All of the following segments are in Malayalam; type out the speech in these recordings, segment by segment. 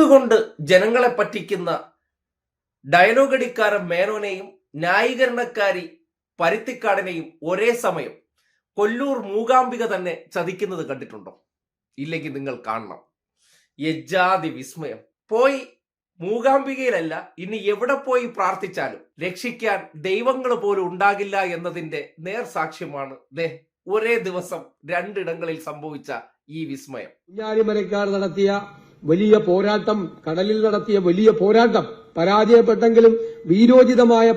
കൊണ്ട് ജനങ്ങളെ പറ്റിക്കുന്ന ഡയലോഗടിക്കാരൻ മേനോനെയും ന്യായീകരണക്കാരി പരുത്തിക്കാടിനെയും ഒരേ സമയം കൊല്ലൂർ മൂകാംബിക തന്നെ ചതിക്കുന്നത് കണ്ടിട്ടുണ്ടോ? ഇല്ലെങ്കിൽ നിങ്ങൾ കാണണം. യജാതി വിസ്മയം. പോയി മൂകാംബികയിലല്ല, ഇനി എവിടെ പോയി പ്രാർത്ഥിച്ചാലും രക്ഷിക്കാൻ ദൈവങ്ങൾ പോലും ഉണ്ടാകില്ല എന്നതിന്റെ നേർസാക്ഷ്യമാണ് ഒരേ ദിവസം രണ്ടിടങ്ങളിൽ സംഭവിച്ച ഈ വിസ്മയം. കുഞ്ഞാലിമരക്കാർ നടത്തിയ വലിയ പോരാട്ടം, കടലിൽ നടത്തിയ വലിയ പോരാട്ടം പരാജയപ്പെട്ടെങ്കിലും വീരോചിതമായ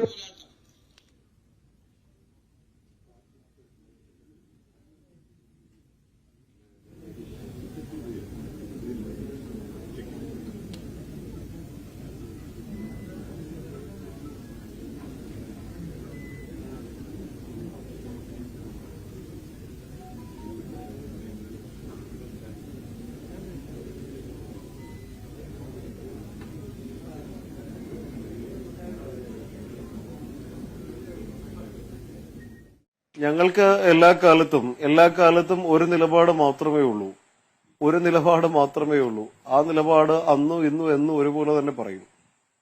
ഞങ്ങൾക്ക് എല്ലാ കാലത്തും ഒരു നിലപാട് മാത്രമേ ഉള്ളൂ. ആ നിലപാട് അന്നും ഇന്നും എന്നും ഒരുപോലെ തന്നെ പറയും.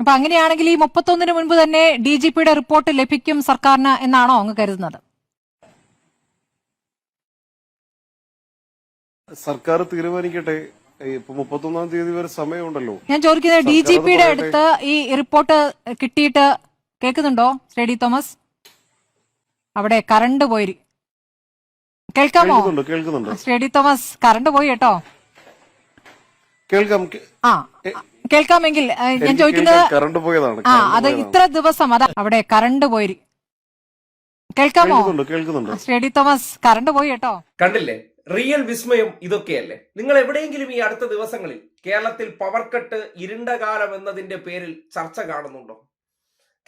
അപ്പൊ അങ്ങനെയാണെങ്കിൽ ഈ 31-ന് മുൻപ് തന്നെ DGPയുടെ റിപ്പോർട്ട് ലഭിക്കും സർക്കാരിന് എന്നാണോ അങ്ങ് കരുതുന്നത്? സർക്കാർ തീരുമാനിക്കട്ടെ. ഇപ്പൊ 31-ാം തീയതി വരെ സമയമുണ്ടല്ലോ. ഞാൻ ചോദിക്കുന്നത് DGPയുടെ അടുത്ത് ഈ റിപ്പോർട്ട് കിട്ടിയിട്ട് കേൾക്കുന്നുണ്ടോ ശ്രീ തോമസ്? അവിടെ കറണ്ട് പോയി. കേൾക്കാമോ? കേൾക്കുന്നുണ്ട് ശ്രീ തോമസ്. കറണ്ട് പോയി കേട്ടോ. കേൾക്കാമെങ്കിൽ ഞാൻ ചോദിക്കുന്നത് കറണ്ട് പോയതാണ്. അത് ഇത്ര ദിവസം അവിടെ കറണ്ട് പോയി. കേൾക്കാമോ? കേൾക്കുന്നുണ്ട് ശ്രീ തോമസ്. കറണ്ട് പോയി കേട്ടോ. കണ്ടില്ലേ? റിയൽ വിസ്മയം ഇതൊക്കെയല്ലേ? നിങ്ങൾ എവിടെയെങ്കിലും ഈ അടുത്ത ദിവസങ്ങളിൽ കേരളത്തിൽ പവർ കട്ട് ഇരുണ്ട കാലം എന്നതിന്റെ പേരിൽ ചർച്ച കാണുന്നുണ്ടോ?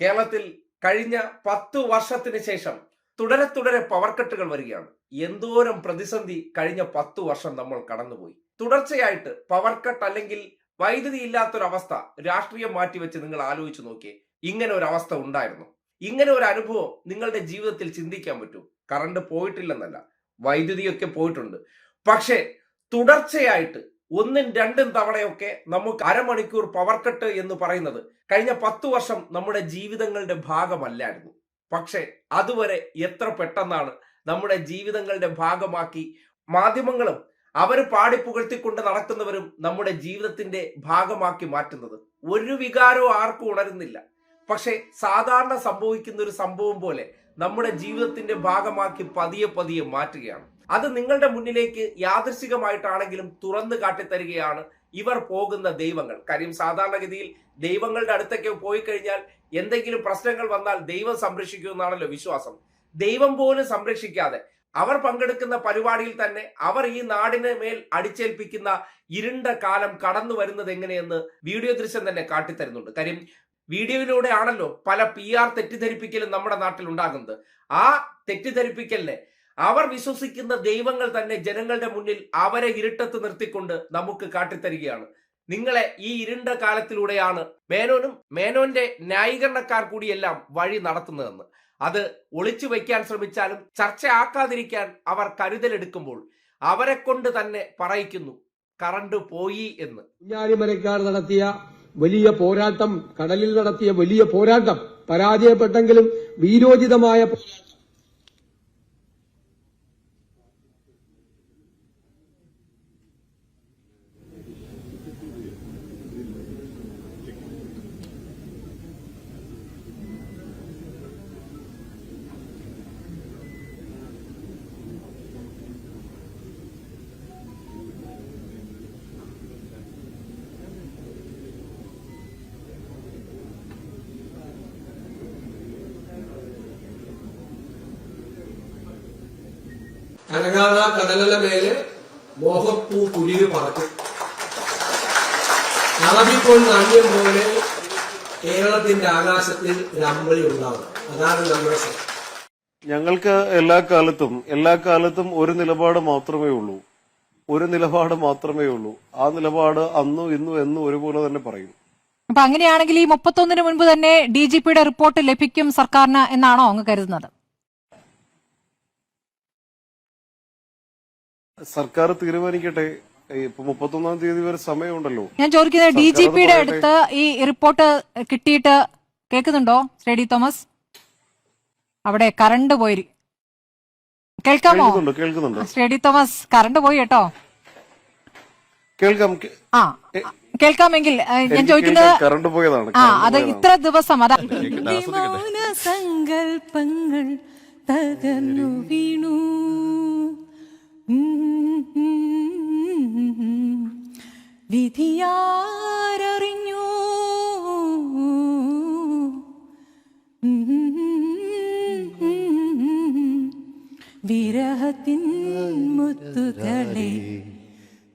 കേരളത്തിൽ കഴിഞ്ഞ 10 വർഷത്തിന് ശേഷം തുടരെ പവർ കട്ടുകൾ വരികയാണ്. എന്തോരം പ്രതിസന്ധി കഴിഞ്ഞ 10 വർഷം നമ്മൾ കടന്നുപോയി. തുടർച്ചയായിട്ട് പവർ കട്ട് അല്ലെങ്കിൽ വൈദ്യുതി ഇല്ലാത്തൊരവസ്ഥ രാഷ്ട്രീയം മാറ്റിവെച്ച് നിങ്ങൾ ആലോചിച്ച് നോക്കിയേ. ഇങ്ങനെ ഒരു അവസ്ഥ ഉണ്ടായിരുന്നു? ഇങ്ങനെ ഒരു അനുഭവം നിങ്ങളുടെ ജീവിതത്തിൽ ചിന്തിക്കാൻ പറ്റൂ? കറണ്ട് പോയിട്ടില്ലെന്നല്ല, വൈദ്യുതിയൊക്കെ പോയിട്ടുണ്ട്. പക്ഷേ തുടർച്ചയായിട്ട് 1ഉം 2ഉം തവണയൊക്കെ നമുക്ക് അരമണിക്കൂർ പവർ കട്ട് എന്ന് പറയുന്നത് കഴിഞ്ഞ 10 വർഷം നമ്മുടെ ജീവിതങ്ങളുടെ ഭാഗമല്ലായിരുന്നു. പക്ഷെ അതുവരെ എത്ര പെട്ടെന്നാണ് നമ്മുടെ ജീവിതങ്ങളുടെ ഭാഗമാക്കി മാധ്യമങ്ങളും അവർ പാടിപ്പുകഴ്ത്തിക്കൊണ്ട് നടക്കുന്നവരും നമ്മുടെ ജീവിതത്തിന്റെ ഭാഗമാക്കി മാറ്റുന്നത്. ഒരു വികാരവും ആർക്കും ഉണരുന്നില്ല. പക്ഷെ സാധാരണ സംഭവിക്കുന്ന ഒരു സംഭവം പോലെ നമ്മുടെ ജീവിതത്തിന്റെ ഭാഗമാക്കി പതിയെ മാറ്റുകയാണ്. അത് നിങ്ങളുടെ മുന്നിലേക്ക് യാദൃശികമായിട്ടാണെങ്കിലും തുറന്നു കാട്ടിത്തരികയാണ് ഇവർ പോകുന്ന ദൈവങ്ങൾ. കാര്യം സാധാരണഗതിയിൽ ദൈവങ്ങളുടെ അടുത്തൊക്കെ പോയി കഴിഞ്ഞാൽ എന്തെങ്കിലും പ്രശ്നങ്ങൾ വന്നാൽ ദൈവം സംരക്ഷിക്കുമെന്നാണല്ലോ വിശ്വാസം. ദൈവം പോലും സംരക്ഷിക്കാതെ അവർ പങ്കെടുക്കുന്ന പരിപാടിയിൽ തന്നെ അവർ ഈ നാടിന് മേൽ അടിച്ചേൽപ്പിക്കുന്ന ഇരുണ്ട കാലം കടന്നു വരുന്നത് എങ്ങനെയെന്ന് വീഡിയോ ദൃശ്യം തന്നെ കാട്ടിത്തരുന്നുണ്ട്. കാര്യം വീഡിയോയിലൂടെ ആണല്ലോ പല PR തെറ്റിദ്ധരിപ്പിക്കലും നമ്മുടെ നാട്ടിൽ ഉണ്ടാകുന്നത്. ആ തെറ്റിദ്ധരിപ്പിക്കലിനെ അവർ വിശ്വസിക്കുന്ന ദൈവങ്ങൾ തന്നെ ജനങ്ങളുടെ മുന്നിൽ അവരെ ഇരുട്ടത്ത് നിർത്തിക്കൊണ്ട് നമുക്ക് കാട്ടിത്തരികയാണ്. നിങ്ങളെ ഈ ഇരുണ്ട കാലത്തിലൂടെയാണ് മേനോന്റെ ന്യായീകരണക്കാർ കൂടിയെല്ലാം വഴി നടത്തുന്നതെന്ന്. അത് ഒളിച്ചു വയ്ക്കാൻ ശ്രമിച്ചാലും ചർച്ചയാക്കാതിരിക്കാൻ അവർ കരുതലെടുക്കുമ്പോൾ അവരെ കൊണ്ട് തന്നെ പറയിക്കുന്നു കറണ്ട് പോയി എന്ന്. കുഞ്ഞാലിമരക്കാർ നടത്തിയ വലിയ പോരാട്ടം, കടലിൽ നടത്തിയ വലിയ പോരാട്ടം പരാജയപ്പെട്ടെങ്കിലും വീരോചിതമായ അനങ്ങാത കടലല മേലെ മോഹപ്പൂ കുളിര് പറക്കും. അറബിപ്പോൾ നാണ്യം പോലെ കേരളത്തിന്റെ ആകാശത്തിൽ ഒരു അമ്പലി ഉണ്ടാവും. അതാണ് നമ്മുടെ ഞങ്ങൾക്ക് എല്ലാ കാലത്തും ഒരു നിലപാട് മാത്രമേ ഉള്ളൂ. ആ നിലപാട് അന്നും ഇന്നും എന്നും ഒരുപോലെ തന്നെ പറയും. അപ്പൊ അങ്ങനെയാണെങ്കിൽ ഈ 31-ന് മുൻപ് തന്നെ DGPയുടെ റിപ്പോർട്ട് ലഭിക്കും സർക്കാരിന് എന്നാണോ അങ്ങ് കരുതുന്നത്? സർക്കാർ തീരുമാനിക്കട്ടെ. ഇപ്പൊ 31-ാം തീയതി വരെ സമയമുണ്ടല്ലോ. ഞാൻ ചോദിക്കുന്നത് DGPയുടെ അടുത്ത് ഈ റിപ്പോർട്ട് കിട്ടിയിട്ട് കേൾക്കുന്നുണ്ടോ ശ്രീ തോമസ്? അവിടെ കറണ്ട് പോയി, കേൾക്കാമോ? കേൾക്കുന്നുണ്ട്. ശ്രീ തോമസ്, കറണ്ട് പോയി കേട്ടോ. കേൾക്കാം. ആ, കേൾക്കാമെങ്കിൽ ഞാൻ ചോദിക്കുന്നത് കറണ്ട് പോയതാണ്. അത് ഇത്ര ദിവസം അതാ സങ്കൽപ്പങ്ങൾ തകർന്നു വീണു, വിധിയാരറിഞ്ഞു, വിരഹത്തിൻ മുത്തുകളെ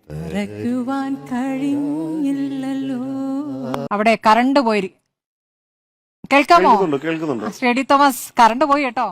തുറക്കുവാൻ കഴിഞ്ഞില്ലല്ലോ. അവിടെ കറണ്ട് പോയി, കേൾക്കാമോ? കേൾക്കുന്നുണ്ട്. ശ്രീ തോമസ്, കറണ്ട് പോയി കേട്ടോ.